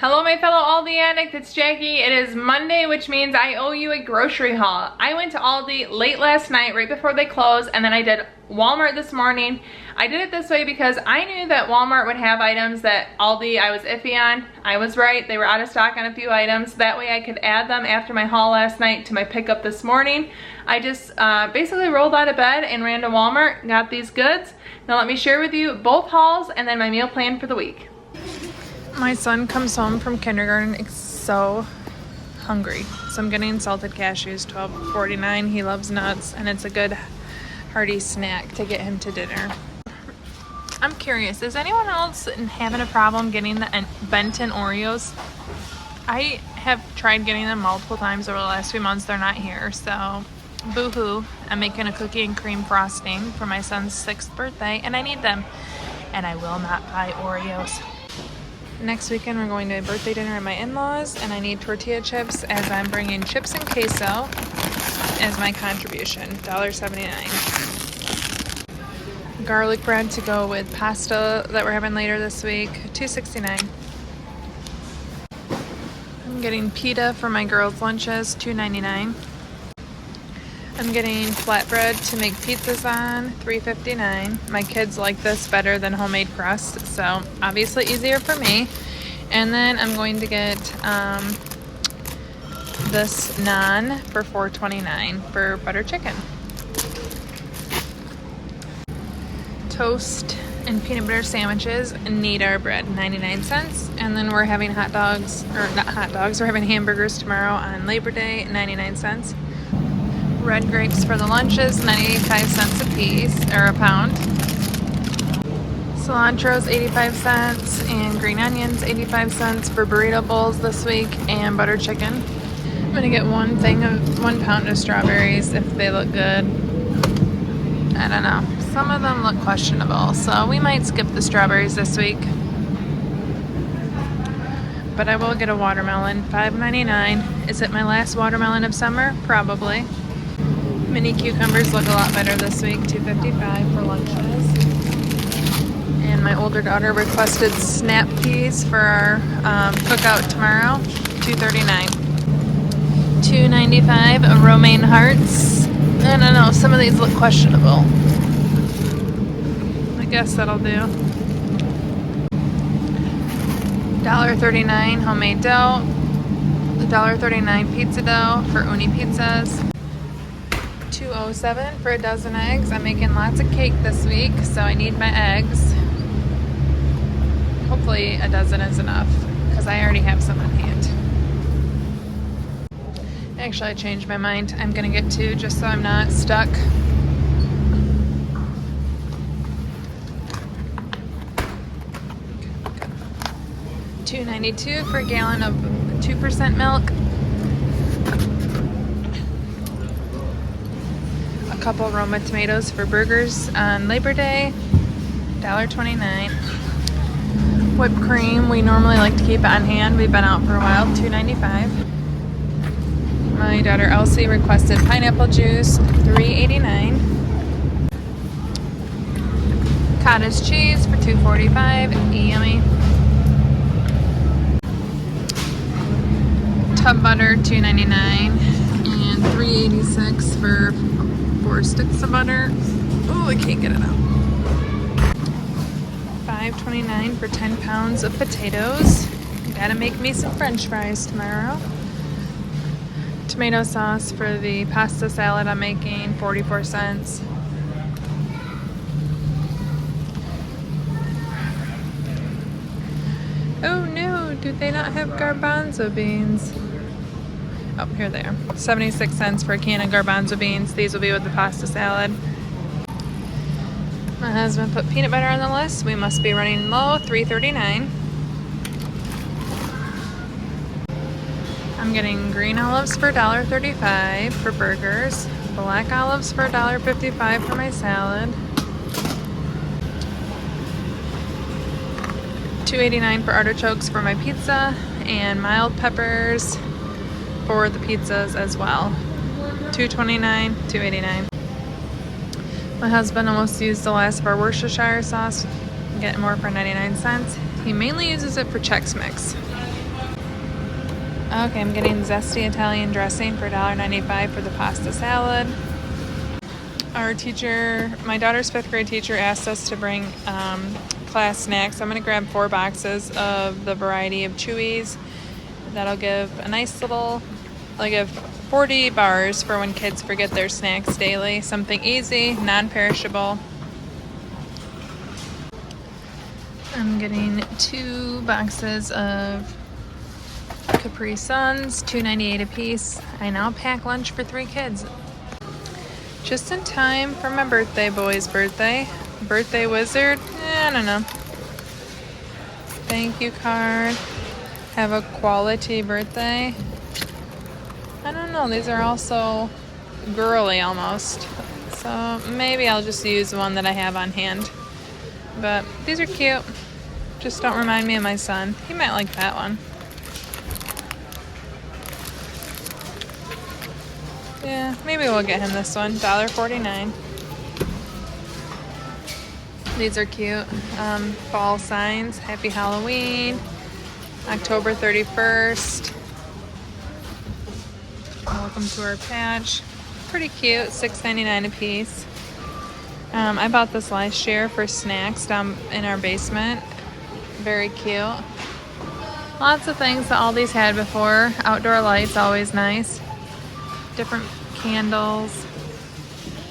Hello my fellow Aldi addict, it's Jackie. It is Monday, which means I owe you a grocery haul. I went to Aldi late last night, right before they closed, and then I did Walmart this morning. I did it this way because I knew that Walmart would have items that Aldi I was iffy on. I was right, they were out of stock on a few items. That way I could add them after my haul last night to my pickup this morning. I just basically rolled out of bed and ran to Walmart, got these goods. Now let me share with you both hauls and then my meal plan for the week. My son comes home from kindergarten so hungry. So I'm getting salted cashews, $12.49. He loves nuts and it's a good hearty snack to get him to dinner. I'm curious, is anyone else having a problem getting the Benton Oreos? I have tried getting them multiple times over the last few months. They're not here, so boo-hoo. I'm making a cookie and cream frosting for my son's 6th birthday and I need them. And I will not buy Oreos. Next weekend we're going to a birthday dinner at my in-laws and I need tortilla chips as I'm bringing chips and queso as my contribution, $1.79. Garlic bread to go with pasta that we're having later this week, $2.69. I'm getting pita for my girls' lunches, $2.99. I'm getting flatbread to make pizzas on, $3.59. My kids like this better than homemade crust, so obviously easier for me. And then I'm going to get this naan for $4.29 for butter chicken. Toast and peanut butter sandwiches need our bread, 99 cents. And then we're having hot dogs, or not hot dogs, we're having hamburgers tomorrow on Labor Day, 99 cents. Red grapes for the lunches, 95 cents a piece, or a pound. Cilantro's 85 cents, and green onions, 85 cents for burrito bowls this week, and butter chicken. I'm gonna get one pound of strawberries if they look good. I don't know. Some of them look questionable, so we might skip the strawberries this week. But I will get a watermelon, $5.99. Is it my last watermelon of summer? Probably. Mini cucumbers look a lot better this week, $2.55 for lunches. And my older daughter requested snap peas for our cookout tomorrow, $2.39. $2.95 romaine hearts. I don't know, some of these look questionable. I guess that'll do. $1.39 homemade dough. $1.39 pizza dough for Uni Pizzas. $2.07 for a dozen eggs. I'm making lots of cake this week, so I need my eggs. Hopefully a dozen is enough, because I already have some on hand. Actually, I changed my mind. I'm gonna get 2 just so I'm not stuck. $2.92 for a gallon of 2% milk. Couple Roma tomatoes for burgers on Labor Day, $1.29. Whipped cream, we normally like to keep it on hand. We've been out for a while, $2.95. My daughter Elsie requested pineapple juice, $3.89. Cottage cheese for $2.45, yummy. Tub butter, $2.99, and $3.86 for 4 sticks of butter. Oh, I can't get it out. $5.29 for 10 pounds of potatoes. Gotta make me some French fries tomorrow. Tomato sauce for the pasta salad I'm making, 44 cents. Oh no, do they not have garbanzo beans? Oh, here they are. 76 cents for a can of garbanzo beans. These will be with the pasta salad. My husband put peanut butter on the list. We must be running low, $3.39. I'm getting green olives for $1.35 for burgers. Black olives for $1.55 for my salad. $2.89 for artichokes for my pizza. And mild peppers for the pizzas as well. $2.29, $2.89. My husband almost used the last of our Worcestershire sauce. I'm getting more for 99 cents. He mainly uses it for Chex Mix. Okay, I'm getting zesty Italian dressing for $1.95 for the pasta salad. Our teacher, my daughter's 5th grade teacher, asked us to bring class snacks. I'm going to grab 4 boxes of the variety of Chewies. That'll give a nice little, like a 40 bars for when kids forget their snacks daily. Something easy, non-perishable. I'm getting 2 boxes of Capri Suns, $2.98 a piece. I now pack lunch for 3 kids. Just in time for my birthday boy's birthday. Birthday wizard? I don't know. Thank you card. Have a quality birthday. I don't know. These are also girly almost. So maybe I'll just use the one that I have on hand. But these are cute. Just don't remind me of my son. He might like that one. Yeah, maybe we'll get him this one. $1.49. These are cute. Fall signs. Happy Halloween. October 31st. Welcome to our patch. Pretty cute. $6.99 a piece. I bought this last year for snacks down in our basement. Very cute. Lots of things that Aldi's had before. Outdoor lights, always nice. Different candles.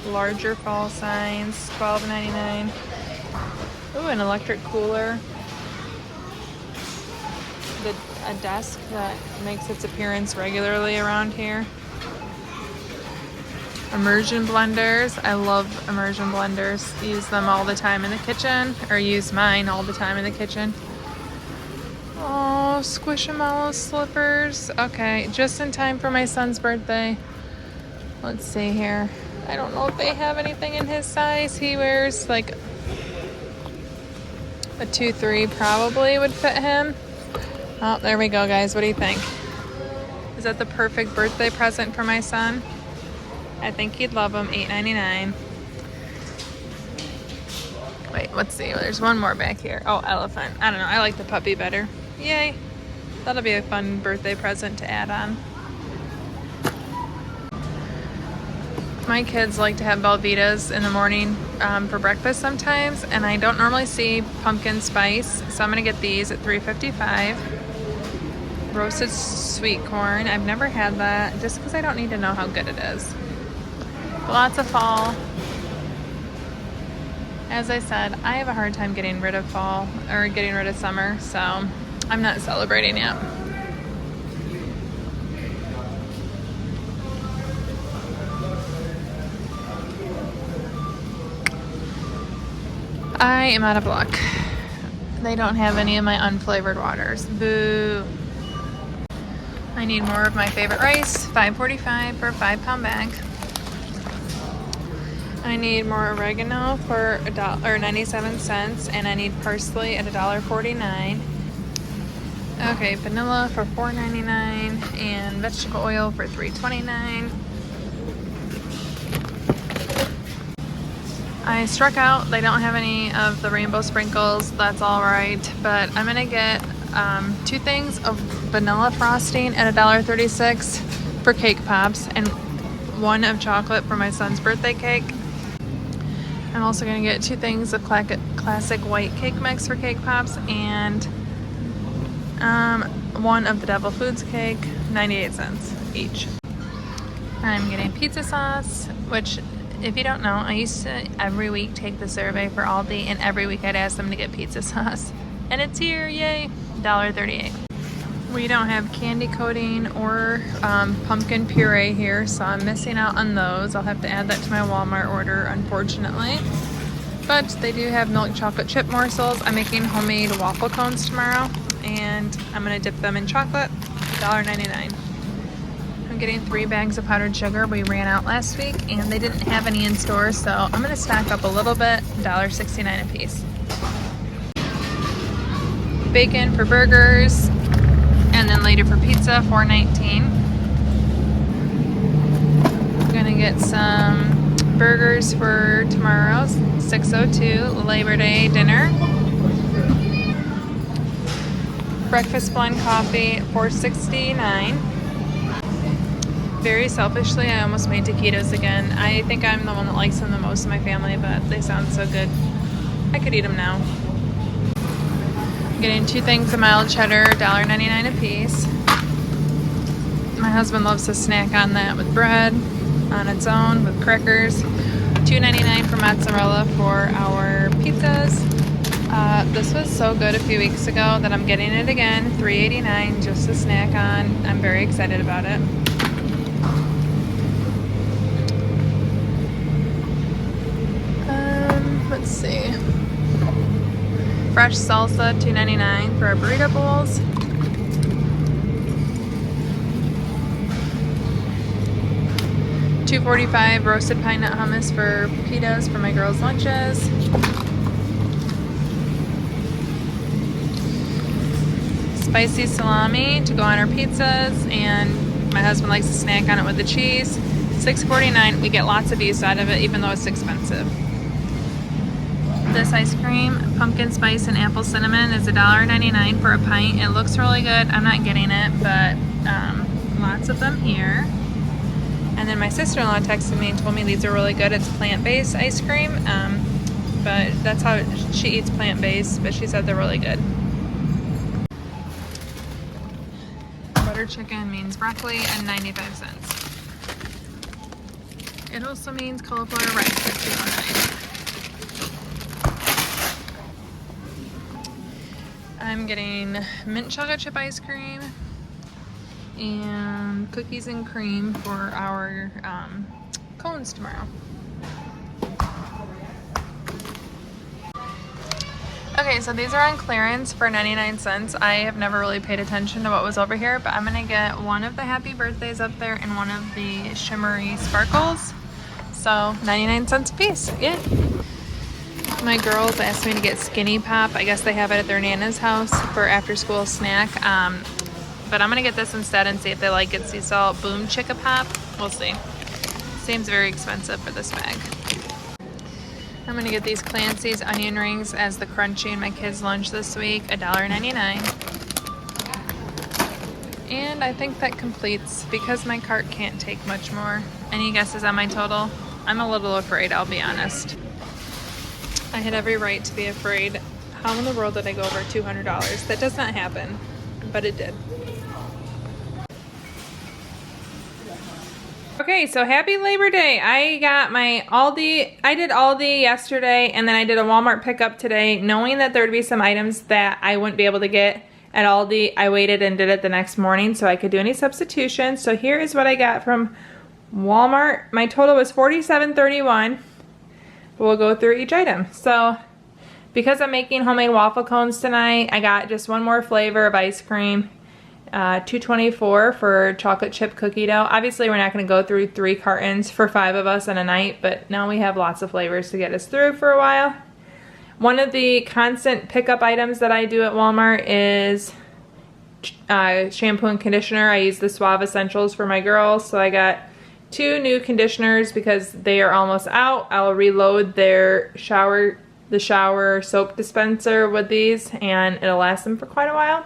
Larger fall signs, $12.99. Ooh, an electric cooler. A desk that makes its appearance regularly around here. Immersion blenders. I love immersion blenders. Use them all the time in the kitchen, or use mine all the time in the kitchen. Oh, Squishmallow slippers. Okay, just in time for my son's birthday. Let's see here. I don't know if they have anything in his size. He wears like a 2-3 probably would fit him. Oh, there we go, guys. What do you think? Is that the perfect birthday present for my son? I think he'd love them. $8.99. Wait, let's see. There's one more back here. Oh, elephant. I don't know. I like the puppy better. Yay. That'll be a fun birthday present to add on. My kids like to have Belvitas in the morning for breakfast sometimes, and I don't normally see pumpkin spice, so I'm going to get these at $3.55. Roasted sweet corn. I've never had that just because I don't need to know how good it is. Lots of fall. As I said, I have a hard time getting rid of fall or getting rid of summer, so I'm not celebrating yet. I am out of luck. They don't have any of my unflavored waters. Boo. I need more of my favorite rice. $5.45 for a 5-pound bag. I need more oregano for $1.97, and I need parsley at $1.49. Okay, vanilla for $4.99 and vegetable oil for $3.29. I struck out. They don't have any of the rainbow sprinkles. That's all right, but I'm gonna get 2 things of vanilla frosting at $1.36 for cake pops, and 1 of chocolate for my son's birthday cake. I'm also gonna get 2 things of classic white cake mix for cake pops, and 1 of the Devil Foods cake, 98 cents each. I'm getting pizza sauce, which, if you don't know, I used to every week take the survey for Aldi, and every week I'd ask them to get pizza sauce. And it's here, yay, $1.38. We don't have candy coating or pumpkin puree here, so I'm missing out on those. I'll have to add that to my Walmart order, unfortunately. But they do have milk chocolate chip morsels. I'm making homemade waffle cones tomorrow, and I'm gonna dip them in chocolate, $1.99. I'm getting 3 bags of powdered sugar. We ran out last week and they didn't have any in store, so I'm gonna stock up a little bit, $1.69 a piece. Bacon for burgers, and then later for pizza, $4.19. I'm gonna get some burgers for tomorrow's 6:02 Labor Day dinner. Breakfast blend coffee, $4.69. Very selfishly, I almost made taquitos again. I think I'm the one that likes them the most in my family, but they sound so good. I could eat them now. I'm getting 2 things of mild cheddar, $1.99 a piece. My husband loves to snack on that with bread, on its own, with crackers. $2.99 for mozzarella for our pizzas. This was so good a few weeks ago that I'm getting it again, $3.89 just to snack on. I'm very excited about it. Let's see. Fresh salsa, $2.99 for our burrito bowls. $2.45 roasted pine nut hummus for pitas for my girls' lunches. Spicy salami to go on our pizzas, and my husband likes to snack on it with the cheese. $6.49. We get lots of use out of it, even though it's expensive. This ice cream, pumpkin spice and apple cinnamon, is $1.99 for a pint. It looks really good. I'm not getting it, but lots of them here. And then my sister-in-law texted me and told me these are really good. It's plant-based ice cream, but that's how she eats plant-based, but she said they're really good. Butter chicken means broccoli and 95 cents. It also means cauliflower rice at $2.09. I'm getting mint chocolate chip ice cream and cookies and cream for our cones tomorrow. Okay, so these are on clearance for 99 cents. I have never really paid attention to what was over here, but I'm gonna get one of the happy birthdays up there and one of the shimmery sparkles. So 99 cents a piece, yeah. My girls asked me to get Skinny Pop. I guess they have it at their Nana's house for after school snack. But I'm gonna get this instead and see if they like it. Sea salt boom chicka pop. We'll see. Seems very expensive for this bag. I'm gonna get these Clancy's onion rings as the crunchy in my kids' lunch this week, $1.99. And I think that completes because my cart can't take much more. Any guesses on my total? I'm a little afraid, I'll be honest. I had every right to be afraid. How in the world did I go over $200? That does not happen, but it did. Okay, so happy Labor Day. I got my Aldi, I did Aldi yesterday, and then I did a Walmart pickup today, knowing that there would be some items that I wouldn't be able to get at Aldi. I waited and did it the next morning so I could do any substitutions. So here is what I got from Walmart. My total was $47.31. We'll go through each item. So because I'm making homemade waffle cones tonight, I got just one more flavor of ice cream. $2.24 for chocolate chip cookie dough. Obviously we're not going to go through 3 cartons for 5 of us in a night, but now we have lots of flavors to get us through for a while. One of the constant pickup items that I do at Walmart is shampoo and conditioner. I use the Suave Essentials for my girls, so I got 2 new conditioners because they are almost out. I'll reload the shower soap dispenser with these, and it'll last them for quite a while.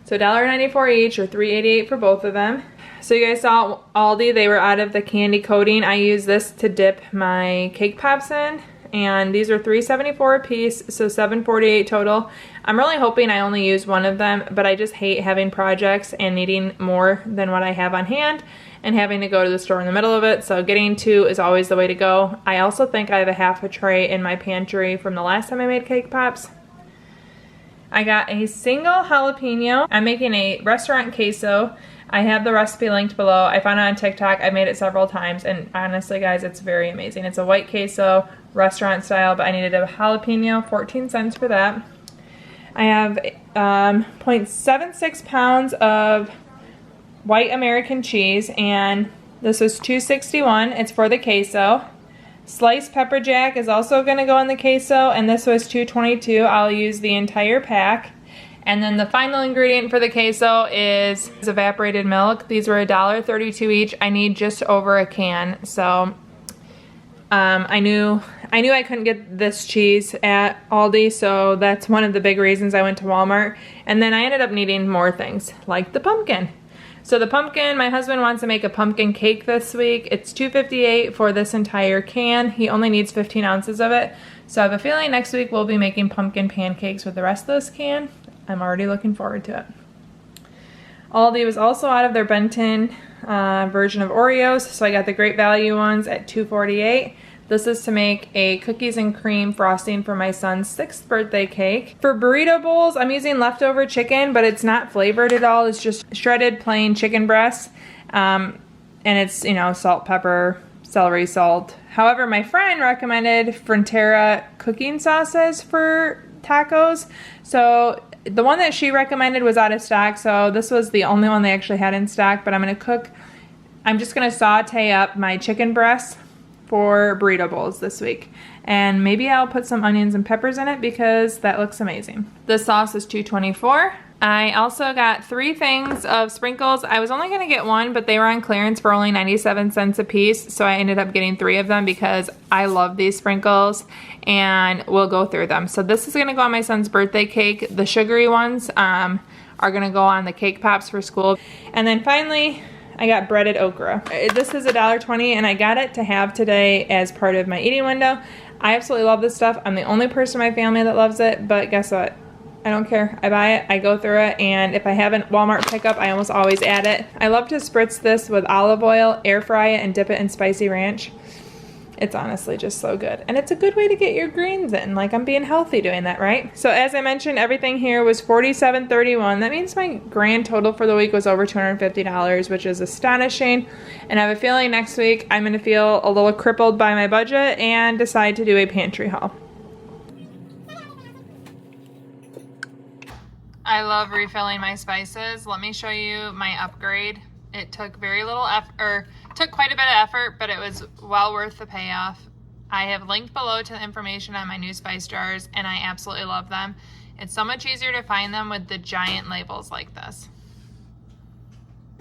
So $1.94 each, or $3.88 for both of them. So you guys saw Aldi, they were out of the candy coating. I use this to dip my cake pops in, and these are $3.74 a piece, so $7.48 total. I'm really hoping I only use one of them, but I just hate having projects and needing more than what I have on hand and having to go to the store in the middle of it, so getting 2 is always the way to go. I also think I have a half a tray in my pantry from the last time I made cake pops. I got a single jalapeno. I'm making a restaurant queso. I have the recipe linked below. I found it on TikTok. I made it several times, and honestly guys, it's very amazing. It's a white queso, restaurant style, but I needed a jalapeno, 14 cents for that. I have 0.76 pounds of white American cheese, and this was $2.61. It's for the queso. Sliced pepper jack is also going to go in the queso, and this was $2.22. I'll use the entire pack. And then the final ingredient for the queso is evaporated milk. These were $1.32 each. I need just over a can, so I knew I couldn't get this cheese at Aldi, so that's one of the big reasons I went to Walmart. And then I ended up needing more things, like the pumpkin. So the pumpkin, my husband wants to make a pumpkin cake this week. It's $2.58 for this entire can. He only needs 15 ounces of it. So I have a feeling next week we'll be making pumpkin pancakes with the rest of this can. I'm already looking forward to it. Aldi was also out of their Benton version of Oreos, so I got the Great Value ones at $2.48. This is to make a cookies and cream frosting for my son's 6th birthday cake. For burrito bowls, I'm using leftover chicken, but it's not flavored at all. It's just shredded plain chicken breast, and it's, you know, salt, pepper, celery salt. However, my friend recommended Frontera cooking sauces for tacos, so the one that she recommended was out of stock, so this was the only one they actually had in stock. But I'm just gonna saute up my chicken breasts for burrito bowls this week, and maybe I'll put some onions and peppers in it because that looks amazing. The sauce is $2.24. I also got 3 things of sprinkles. I was only gonna get one, but they were on clearance for only 97 cents a piece, so I ended up getting 3 of them because I love these sprinkles, and we'll go through them. So this is gonna go on my son's birthday cake. The sugary ones are gonna go on the cake pops for school. And then finally, I got breaded okra. This is $1.20, and I got it to have today as part of my eating window. I absolutely love this stuff. I'm the only person in my family that loves it, but guess what? I don't care. I buy it, I go through it, and if I have a Walmart pickup, I almost always add it. I love to spritz this with olive oil, air fry it, and dip it in spicy ranch. It's honestly just so good. And it's a good way to get your greens in. Like, I'm being healthy doing that, right? So as I mentioned, everything here was $47.31. That means my grand total for the week was over $250, which is astonishing. And I have a feeling next week I'm gonna feel a little crippled by my budget and decide to do a pantry haul. I love refilling my spices. Let me show you my upgrade. It took very little effort, or took quite a bit of effort, but it was well worth the payoff. I have linked below to the information on my new spice jars, and I absolutely love them. It's so much easier to find them with the giant labels like this.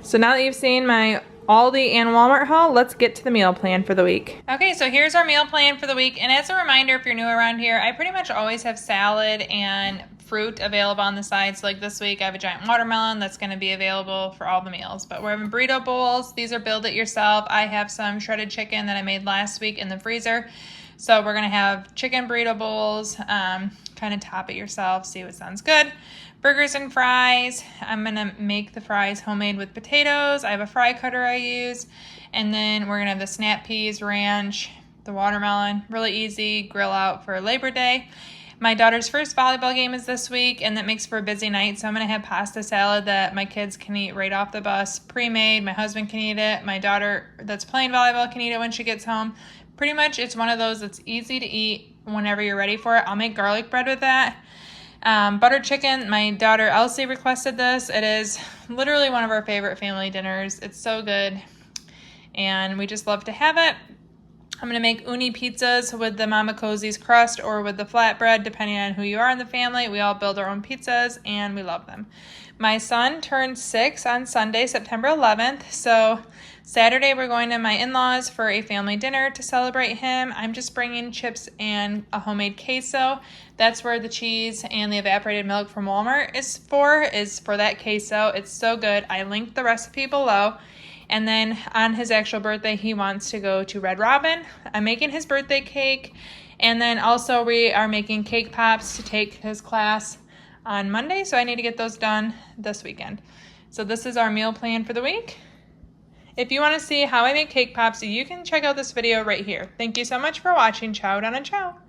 So now that you've seen my Aldi and Walmart haul, let's get to the meal plan for the week. Okay, so here's our meal plan for the week. And as a reminder, if you're new around here, I pretty much always have salad and fruit available on the side. So like this week, I have a giant watermelon that's gonna be available for all the meals. But we're having burrito bowls. These are build it yourself. I have some shredded chicken that I made last week in the freezer. So we're gonna have chicken burrito bowls, kind of top it yourself, see what sounds good. Burgers and fries. I'm gonna make the fries homemade with potatoes. I have a fry cutter I use. And then we're gonna have the snap peas, ranch, the watermelon, really easy, grill out for Labor Day. My daughter's first volleyball game is this week, and that makes for a busy night, so I'm gonna have pasta salad that my kids can eat right off the bus, pre-made. My husband can eat it. My daughter that's playing volleyball can eat it when she gets home. Pretty much it's one of those that's easy to eat whenever you're ready for it. I'll make garlic bread with that. Buttered chicken, my daughter Elsie requested this. It is literally one of our favorite family dinners. It's so good, and we just love to have it. I'm gonna make uni pizzas with the Mama Cozy's crust or with the flatbread, depending on who you are in the family. We all build our own pizzas, and we love them. My son turned 6 on Sunday, September 11th, so Saturday we're going to my in-laws for a family dinner to celebrate him. I'm just bringing chips and a homemade queso. That's where the cheese and the evaporated milk from Walmart is for that queso. It's so good. I linked the recipe below. And then on his actual birthday, he wants to go to Red Robin. I'm making his birthday cake. And then also we are making cake pops to take his class on Monday. So I need to get those done this weekend. So this is our meal plan for the week. If you want to see how I make cake pops, you can check out this video right here. Thank you so much for watching. Ciao down and ciao.